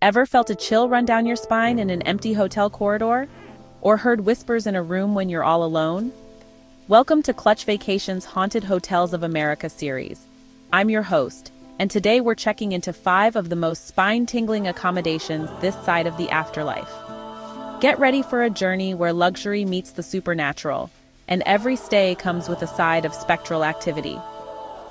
Ever felt a chill run down your spine in an empty hotel corridor? Or heard whispers in a room when you're all alone? Welcome to Clutch Vacations' Haunted Hotels of America series. I'm your host, and today we're checking into 5 of the most spine-tingling accommodations this side of the afterlife. Get ready for a journey where luxury meets the supernatural, and every stay comes with a side of spectral activity.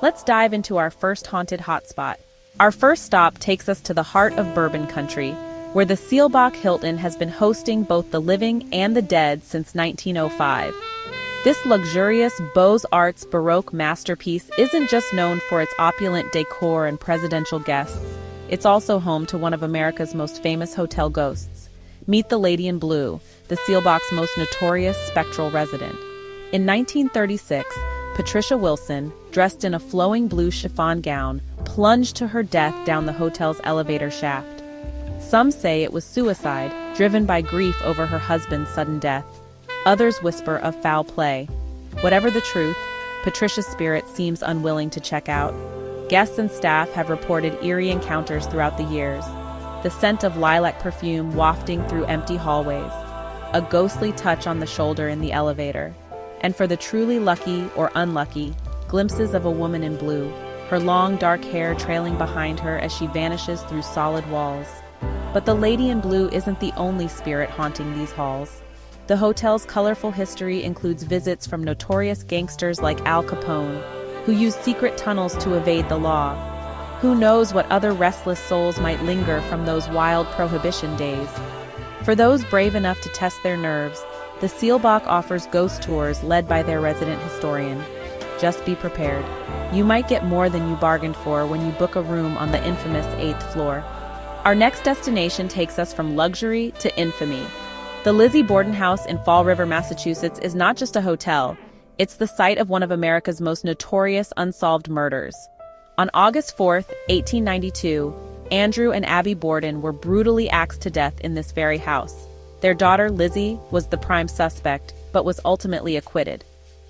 Let's dive into our first haunted hotspot. Our first stop takes us to the heart of bourbon country, where the Seelbach Hilton has been hosting both the living and the dead since 1905. This luxurious Beaux-Arts Baroque masterpiece isn't just known for its opulent decor and presidential guests, it's also home to one of America's most famous hotel ghosts. Meet the Lady in Blue, the Seelbach's most notorious spectral resident. In 1936, Patricia Wilson, dressed in a flowing blue chiffon gown, plunged to her death down the hotel's elevator shaft. Some say it was suicide, driven by grief over her husband's sudden death. Others whisper of foul play. Whatever the truth, Patricia's spirit seems unwilling to check out. Guests and staff have reported eerie encounters throughout the years. The scent of lilac perfume wafting through empty hallways. A ghostly touch on the shoulder in the elevator. And for the truly lucky or unlucky, glimpses of a woman in blue, her long dark hair trailing behind her as she vanishes through solid walls. But the Lady in Blue isn't the only spirit haunting these halls. The hotel's colorful history includes visits from notorious gangsters like Al Capone, who used secret tunnels to evade the law. Who knows what other restless souls might linger from those wild prohibition days? For those brave enough to test their nerves, the Seelbach offers ghost tours led by their resident historian. Just be prepared. You might get more than you bargained for when you book a room on the infamous 8th floor. Our next destination takes us from luxury to infamy. The Lizzie Borden House in Fall River, Massachusetts is not just a hotel, it's the site of one of America's most notorious unsolved murders. On August 4th, 1892, Andrew and Abby Borden were brutally axed to death in this very house. Their daughter, Lizzie, was the prime suspect, but was ultimately acquitted.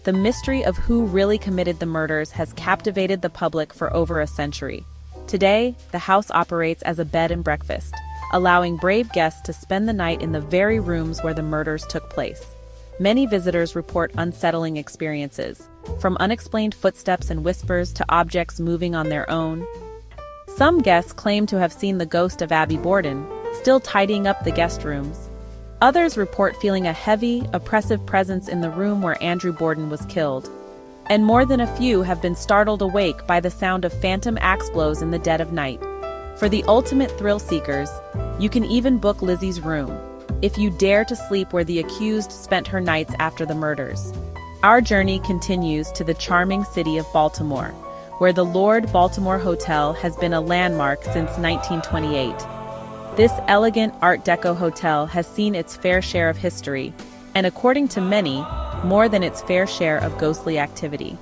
The mystery of who really committed the murders has captivated the public for over a century. Today, the house operates as a bed and breakfast, allowing brave guests to spend the night in the very rooms where the murders took place. Many visitors report unsettling experiences, from unexplained footsteps and whispers to objects moving on their own. Some guests claim to have seen the ghost of Abby Borden, still tidying up the guest rooms. Others report feeling a heavy, oppressive presence in the room where Andrew Borden was killed. And more than a few have been startled awake by the sound of phantom axe blows in the dead of night. For the ultimate thrill seekers, you can even book Lizzie's room, if you dare to sleep where the accused spent her nights after the murders. Our journey continues to the charming city of Baltimore, where the Lord Baltimore Hotel has been a landmark since 1928. This elegant Art Deco hotel has seen its fair share of history, and according to many, more than its fair share of ghostly activity.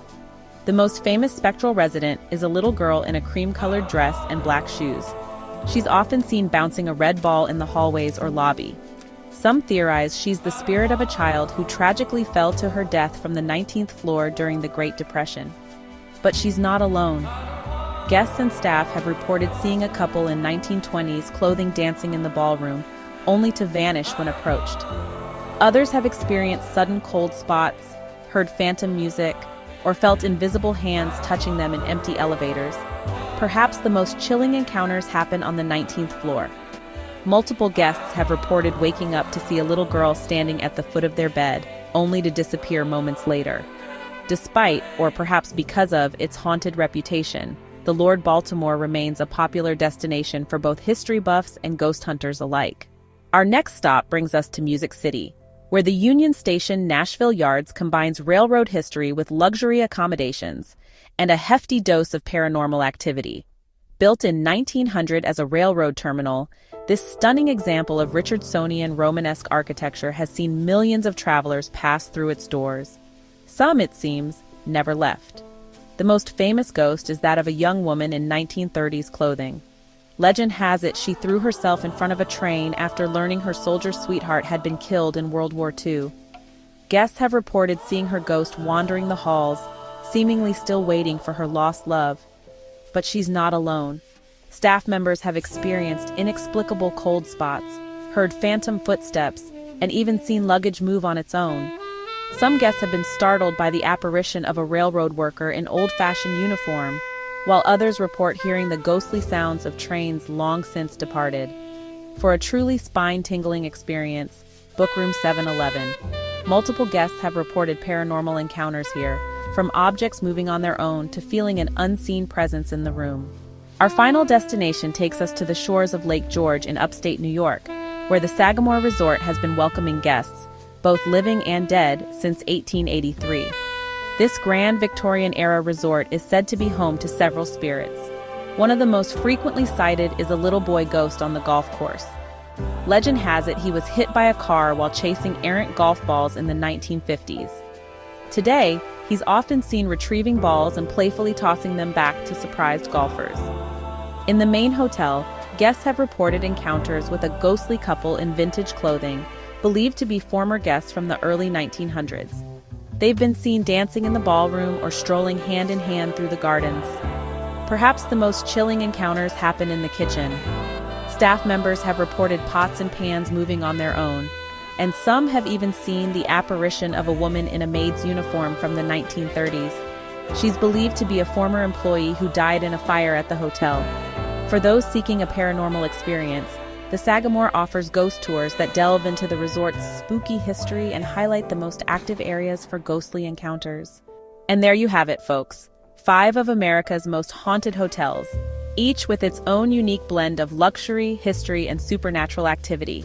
The most famous spectral resident is a little girl in a cream-colored dress and black shoes. She's often seen bouncing a red ball in the hallways or lobby. Some theorize she's the spirit of a child who tragically fell to her death from the 19th floor during the Great Depression. But she's not alone. Guests and staff have reported seeing a couple in 1920s clothing dancing in the ballroom, only to vanish when approached. Others have experienced sudden cold spots, heard phantom music, or felt invisible hands touching them in empty elevators. Perhaps the most chilling encounters happen on the 19th floor. Multiple guests have reported waking up to see a little girl standing at the foot of their bed, only to disappear moments later. Despite, or perhaps because of, its haunted reputation, the Lord Baltimore remains a popular destination for both history buffs and ghost hunters alike. Our next stop brings us to Music City, where the Union Station Nashville Yards combines railroad history with luxury accommodations and a hefty dose of paranormal activity. Built in 1900 as a railroad terminal, this stunning example of Richardsonian Romanesque architecture has seen millions of travelers pass through its doors. Some, it seems, never left. The most famous ghost is that of a young woman in 1930s clothing. Legend has it she threw herself in front of a train after learning her soldier sweetheart had been killed in World War II. Guests have reported seeing her ghost wandering the halls, seemingly still waiting for her lost love. But she's not alone. Staff members have experienced inexplicable cold spots, heard phantom footsteps, and even seen luggage move on its own. Some guests have been startled by the apparition of a railroad worker in old-fashioned uniform, while others report hearing the ghostly sounds of trains long since departed. For a truly spine-tingling experience, book room 711. Multiple guests have reported paranormal encounters here, from objects moving on their own to feeling an unseen presence in the room. Our final destination takes us to the shores of Lake George in upstate New York, where the Sagamore Resort has been welcoming guests, both living and dead, since 1883. This grand Victorian-era resort is said to be home to several spirits. One of the most frequently cited is a little boy ghost on the golf course. Legend has it he was hit by a car while chasing errant golf balls in the 1950s. Today, he's often seen retrieving balls and playfully tossing them back to surprised golfers. In the main hotel, guests have reported encounters with a ghostly couple in vintage clothing, believed to be former guests from the early 1900s. They've been seen dancing in the ballroom or strolling hand in hand through the gardens. Perhaps the most chilling encounters happen in the kitchen. Staff members have reported pots and pans moving on their own, and some have even seen the apparition of a woman in a maid's uniform from the 1930s. She's believed to be a former employee who died in a fire at the hotel. For those seeking a paranormal experience, the Sagamore offers ghost tours that delve into the resort's spooky history and highlight the most active areas for ghostly encounters. And there you have it, folks. 5 of America's most haunted hotels, each with its own unique blend of luxury, history, and supernatural activity.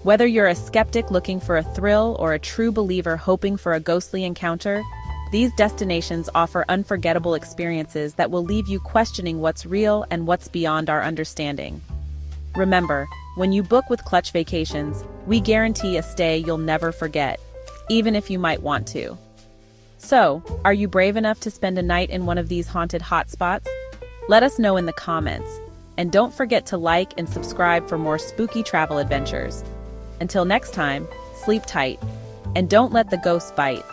Whether you're a skeptic looking for a thrill or a true believer hoping for a ghostly encounter, these destinations offer unforgettable experiences that will leave you questioning what's real and what's beyond our understanding. Remember, when you book with Clutch Vacations, we guarantee a stay you'll never forget, even if you might want to. So, are you brave enough to spend a night in one of these haunted hotspots? Let us know in the comments, and don't forget to like and subscribe for more spooky travel adventures. Until next time, sleep tight, and don't let the ghosts bite.